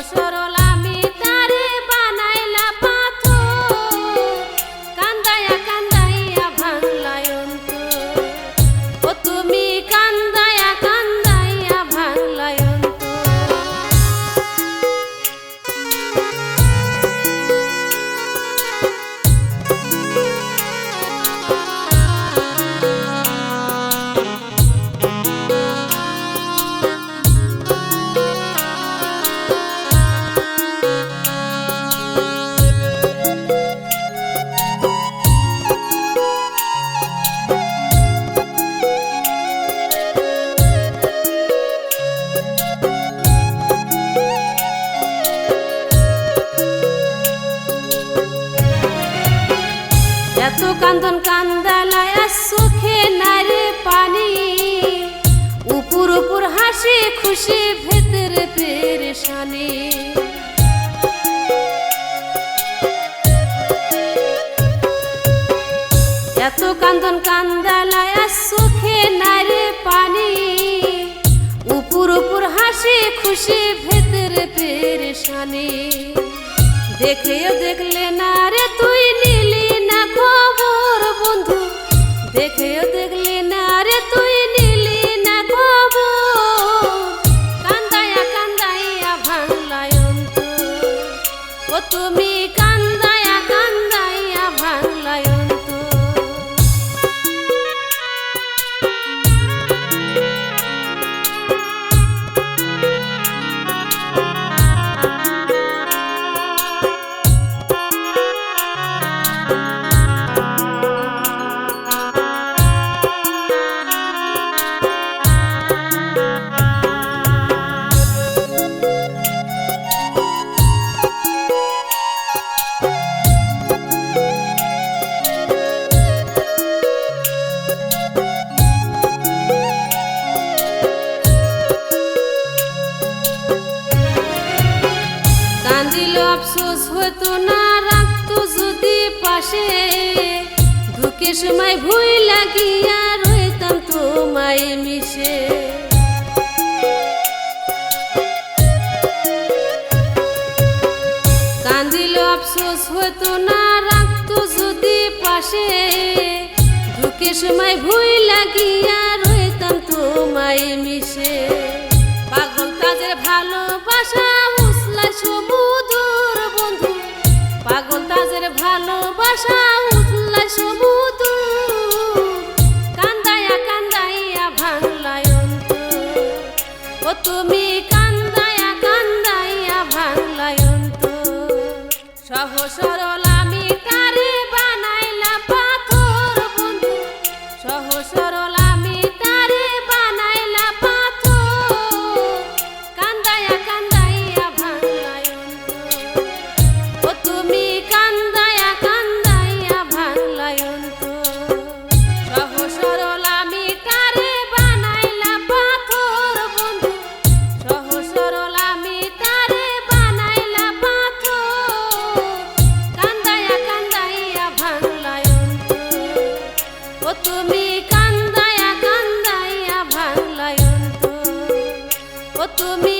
সরল আমি তারে বানাইলা পাথর, কান্দাইয়া কান্দাইয়া ভাঙলাই অন্তর। ও তুমি কান্দাইয়া কান্দাইয়া ভাঙলাই অন্তর। এত কান্দন কান্দালাই আর চোখে নারে পানি, উপর উপর হাসি খুশি ভেতরে পেরেশানি। এত কান্দন কান্দালাই আর চোখে নারে পানি, উপর উপর হাসি খুশি ভেতরে পেরেশানি। দেখেও দেখলে না রে তুই নিলি না খবর বন্ধু, দেখেও দেখলি না রে তুই নিলি না খবর, কান্দাইয়া কান্দাইয়া ভাঙলাই অন্তর। ও তুমি কান্দাইয়া কান্দাইয়া ভাঙলাই অন্তর। কান্দিলে আফসোস হতো না রাখতো যদি পাশে, দুঃখের সময় ভুই লাগিয়া রইতাম তোমায় মিশে। কান্দিলে আফসোস হতো না রাখতো যদি পাশে, দুঃখের সময় ভুই লাগিয়া রইতাম তোমায় মিশে। পাগল তাদের ভালোবাসা উছলাই সমুদর বন্ধু, পাগল তাদের ভালোবাসা উছলাই সমুদর, কান্দাইয়া কান্দাইয়া ভাঙলাই অন্তর। ও তুমি কান্দাইয়া কান্দাইয়া ভাঙলাই অন্তর। সহজ সরল আমি তারে বানাইলা পাথর বন্ধু, সহজ সরল আমি তারে বানাইলা পাথর, কান্দাইয়া কান্দাইয়া ভাঙলাই অন্তর। ও তুমি কান্দাইয়া কান্দাইয়া ভাঙলাই অন্তর। সহজ সরল আমি তারে বানাইলা পাথর বন্ধু, সহজ সরল আমি তারে বানাইলা পাথর, কান্দাইয়া কান্দাইয়া ভাঙলাই অন্তর। ও তুমি কান্দাইয়া কান্দাইয়া ভাঙলাই অন্তর। ও তুমি